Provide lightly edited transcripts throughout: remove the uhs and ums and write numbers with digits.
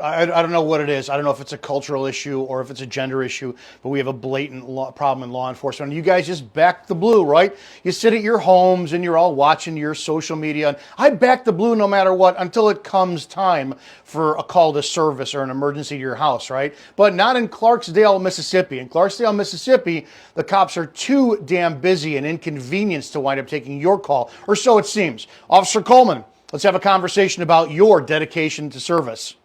I don't know what it is. I don't know if it's a cultural issue or if it's a gender issue, but we have a blatant problem in law enforcement. And you guys just back the blue, right? You sit at your homes and you're all watching your social media. And I back the blue no matter what until it comes time for a call to service or an emergency to your house, right? But not in Clarksdale, Mississippi. In Clarksdale, Mississippi, the cops are too damn busy and inconvenienced to wind up taking your call, or so it seems. Officer Coleman, let's have a conversation about your dedication to service.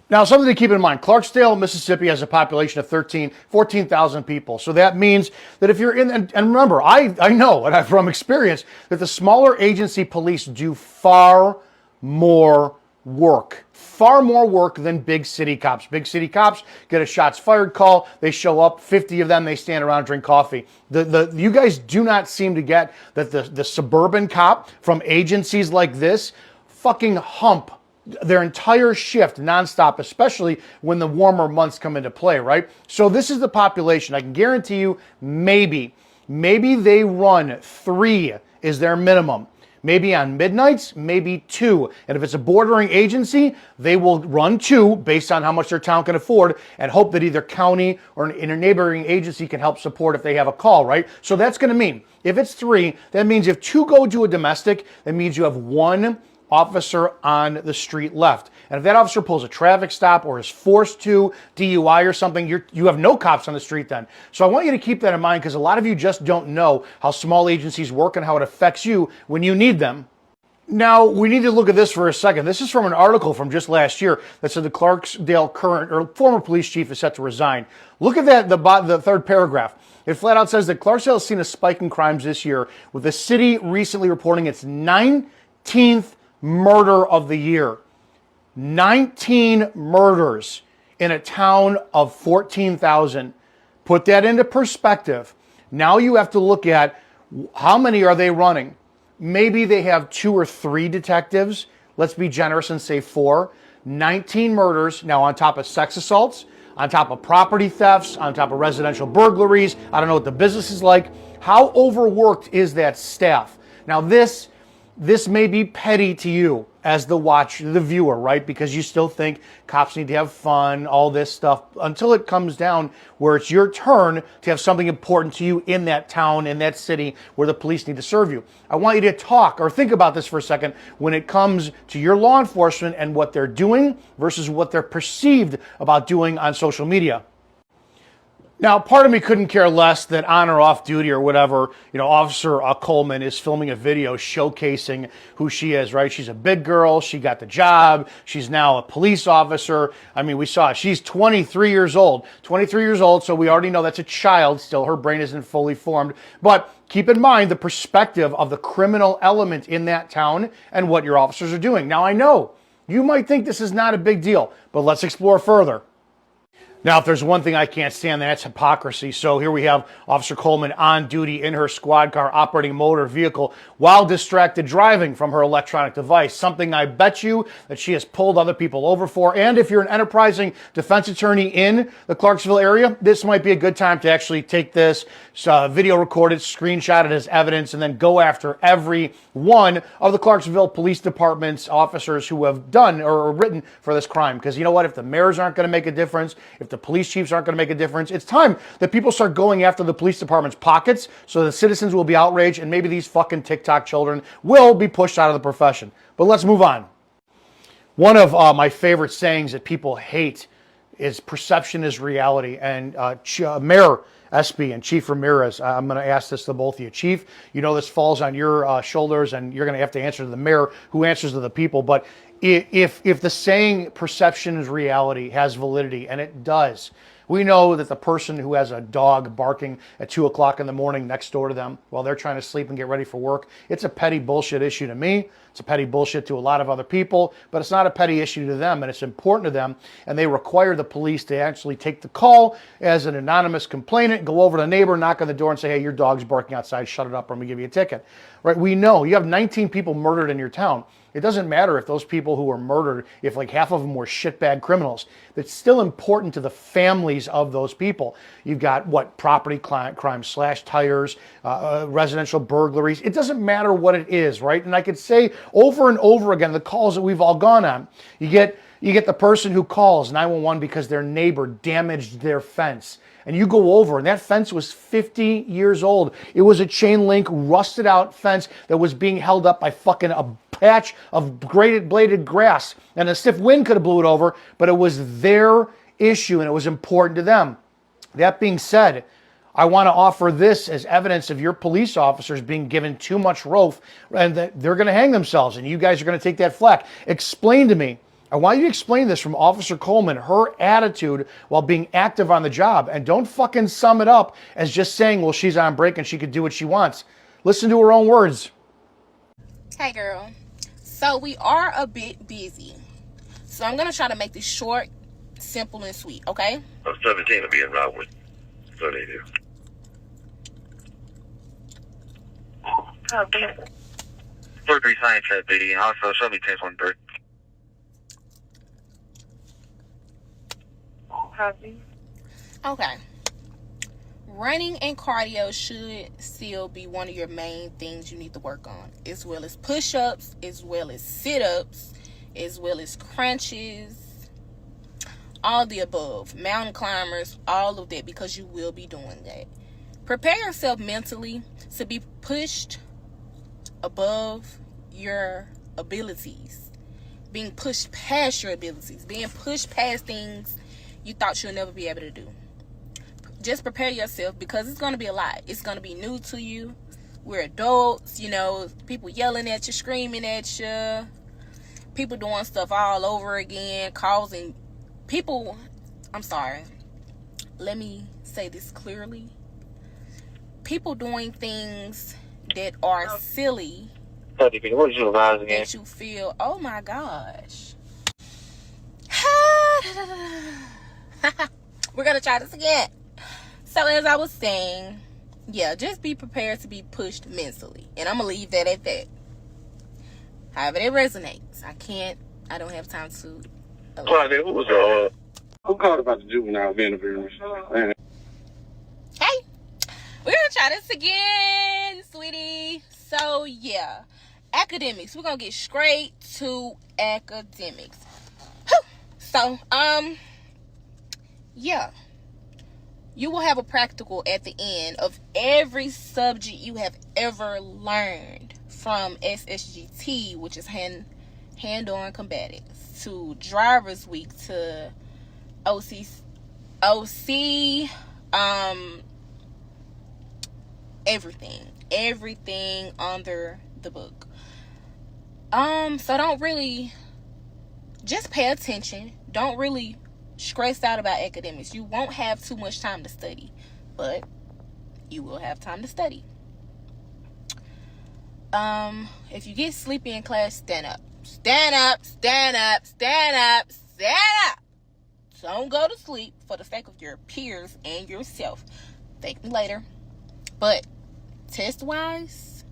Now, something to keep in mind, Clarksdale, Mississippi has a population of 14,000 people. So that means that if you're in, and remember, I know, and from experience, that the smaller agency police do far more work than big city cops. Big city cops get a shots fired call, they show up, 50 of them, they stand around and drink coffee. You guys do not seem to get that the suburban cop from agencies like this fucking hump their entire shift nonstop, especially when the warmer months come into play, right? So this is the population. I can guarantee you maybe they run 3 is their minimum. Maybe on midnights, maybe 2. And if it's a bordering agency, they will run 2 based on how much their town can afford and hope that either county or a neighboring agency can help support if they have a call, right? So that's going to mean, if it's 3, that means if 2 go to a domestic, that means you have 1 officer on the street left. And if that officer pulls a traffic stop or is forced to, DUI or something, you have no cops on the street then. So I want you to keep that in mind because a lot of you just don't know how small agencies work and how it affects you when you need them. Now, we need to look at this for a second. This is from an article from just last year that said the Clarksdale current or former police chief is set to resign. Look at that, the third paragraph. It flat out says that Clarksdale has seen a spike in crimes this year, with the city recently reporting its 19th murder of the year. 19 murders in a town of 14,000. Put that into perspective. Now you have to look at how many are they running. Maybe they have 2 or 3 detectives. Let's be generous and say 4. 19 murders, now on top of sex assaults, on top of property thefts, on top of residential burglaries. I don't know what the business is like. How overworked is that staff? Now this may be petty to you as the viewer, right? Because you still think cops need to have fun, all this stuff, until it comes down where it's your turn to have something important to you in that town, in that city where the police need to serve you. I want you to talk or think about this for a second when it comes to your law enforcement and what they're doing versus what they're perceived about doing on social media. Now, part of me couldn't care less that on or off duty or whatever, Officer Coleman is filming a video showcasing who she is, right? She's a big girl. She got the job. She's now a police officer. I mean, we saw it. She's 23 years old. 23 years old, so we already know that's a child still. Her brain isn't fully formed. But keep in mind the perspective of the criminal element in that town and what your officers are doing. Now, I know you might think this is not a big deal, but let's explore further. Now, if there's one thing I can't stand, that's hypocrisy. So here we have Officer Coleman on duty in her squad car operating a motor vehicle while distracted driving from her electronic device, something I bet you that she has pulled other people over for. And if you're an enterprising defense attorney in the Clarksville area, this might be a good time to actually take this video, record it, screenshot it as evidence, and then go after every one of the Clarksville Police Department's officers who have done or written for this crime. Because you know what? If the mayors aren't going to make a difference, if the police chiefs aren't going to make a difference, it's time that people start going after the police department's pockets so the citizens will be outraged and maybe these fucking TikTok children will be pushed out of the profession. But let's move on. One of my favorite sayings that people hate is perception is reality. And Mayor Espy and Chief Ramirez, I'm going to ask this to both of you. Chief, this falls on your shoulders and you're going to have to answer to the mayor who answers to the people. But if the saying perception is reality has validity, and it does, we know that the person who has a dog barking at 2 o'clock in the morning next door to them while they're trying to sleep and get ready for work, it's a petty bullshit issue to me. It's a petty bullshit to a lot of other people, but it's not a petty issue to them, and it's important to them, and they require the police to actually take the call as an anonymous complainant, go over to the neighbor, knock on the door, and say, hey, your dog's barking outside, shut it up, or I'm going to give you a ticket. Right? We know you have 19 people murdered in your town. It doesn't matter if those people who were murdered, if like half of them were shitbag criminals. It's still important to the families of those people. You've got property crime, slash tires, residential burglaries. It doesn't matter what it is, right? And I could say over and over again the calls that we've all gone on. You get You get the person who calls 911 because their neighbor damaged their fence. And you go over, and that fence was 50 years old. It was a chain link, rusted out fence that was being held up by fucking a patch of bladed grass. And a stiff wind could have blew it over, but it was their issue and it was important to them. That being said, I want to offer this as evidence of your police officers being given too much rope and that they're going to hang themselves and you guys are going to take that flack. Explain to me. I want you to explain this from Officer Coleman, her attitude while being active on the job. And don't fucking sum it up as just saying, well, she's on break and she could do what she wants. Listen to her own words. Hey, girl. So we are a bit busy. So I'm going to try to make this short, simple, and sweet, okay? I'm 17 to be in Robert. So they do. Copy. 43 science chat, BD. Also, show me 1013. Copy. Okay. Running and cardio should still be one of your main things you need to work on, as well as push-ups, as well as sit-ups, as well as crunches, all the above, mountain climbers, all of that, because you will be doing that. Prepare yourself mentally to be pushed above your abilities, being pushed past your abilities, being pushed past things you thought you'll never be able to do. Just prepare yourself, because it's going to be a lot. It's going to be new to you. We're adults, people yelling at you, screaming at you, people doing stuff all over again, causing people, I'm sorry, let me say this clearly. People doing things that are silly, What did you advise again? that you feel, oh my gosh. We're going to try this again. So as I was saying, yeah, just be prepared to be pushed mentally. And I'm going to leave that at that. However that resonates. I don't have time to. Who called about the juvenile interview? Hey, we're going to try this again, sweetie. So yeah, academics. We're going to get straight to academics. Whew. So, yeah. You will have a practical at the end of every subject you have ever learned, from SSGT, which is hand-on combatives, to driver's week, to OC, everything under the book. So don't really, just pay attention. Don't really stressed out about academics. You won't have too much time to study, but you will have time to study. If you get sleepy in class, stand up. Stand up, stand up, stand up, stand up. Don't go to sleep for the sake of your peers and yourself. Thank me later. But test-wise,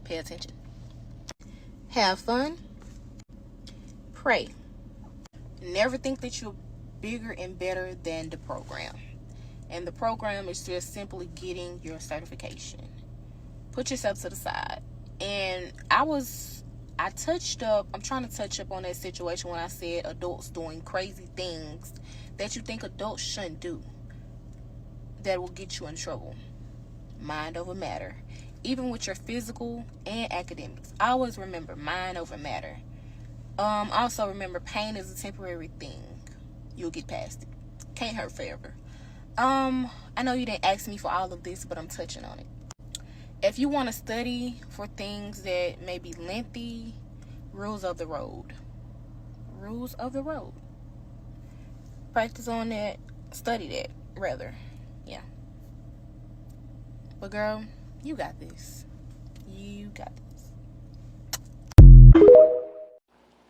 pay attention. Have fun. Pray. Never think that you're bigger and better than the program. And the program is just simply getting your certification. Put yourself to the side. And I'm trying to touch up on that situation when I said adults doing crazy things that you think adults shouldn't do, that will get you in trouble. Mind over matter. Even with your physical and academics. Always remember, mind over matter. Also remember, pain is a temporary thing. You'll get past it. Can't hurt forever. I know you didn't ask me for all of this, but I'm touching on it. If you want to study for things that may be lengthy, rules of the road. Rules of the road. Practice on that. Study that, rather. Yeah. But girl, you got this. You got this.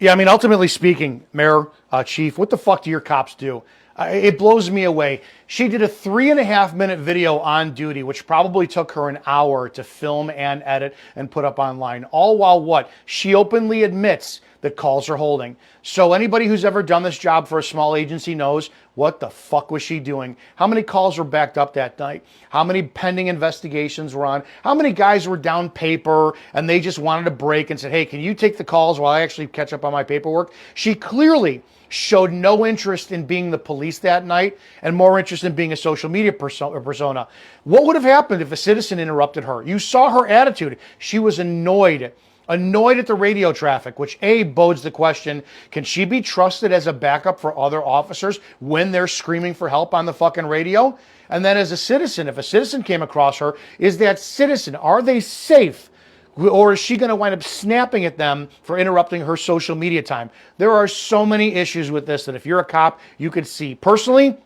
Yeah, I mean, ultimately speaking, Mayor, Chief, what the fuck do your cops do? It blows me away. She did a 3.5-minute video on duty, which probably took her an hour to film and edit and put up online. All while what? She openly admits that calls are holding. So anybody who's ever done this job for a small agency knows, what the fuck was she doing? How many calls were backed up that night? How many pending investigations were on? How many guys were down paper and they just wanted a break and said, hey, can you take the calls while I actually catch up on my paperwork? She clearly showed no interest in being the police that night and more interest in being a social media persona. What would have happened if a citizen interrupted her? You saw her attitude. She was annoyed at the radio traffic, which A, bodes the question, can she be trusted as a backup for other officers when they're screaming for help on the fucking radio? And then as a citizen, if a citizen came across her, is that citizen, are they safe? Or is she going to wind up snapping at them for interrupting her social media time? There are so many issues with this that if you're a cop, you could see. Personally,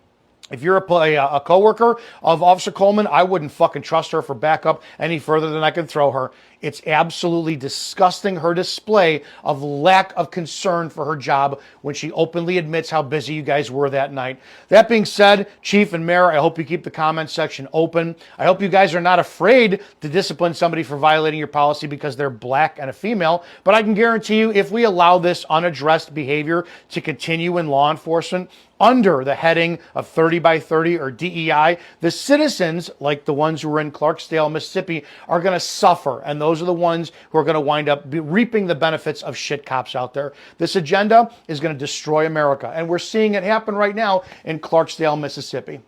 if you're a coworker of Officer Coleman, I wouldn't fucking trust her for backup any further than I can throw her. It's absolutely disgusting, her display of lack of concern for her job when she openly admits how busy you guys were that night. That being said, Chief and Mayor, I hope you keep the comment section open. I hope you guys are not afraid to discipline somebody for violating your policy because they're black and a female. But I can guarantee you, if we allow this unaddressed behavior to continue in law enforcement, under the heading of 30 by 30 or DEI, the citizens, like the ones who are in Clarksdale, Mississippi, are going to suffer. And those are the ones who are going to wind up reaping the benefits of shit cops out there. This agenda is going to destroy America. And we're seeing it happen right now in Clarksdale, Mississippi.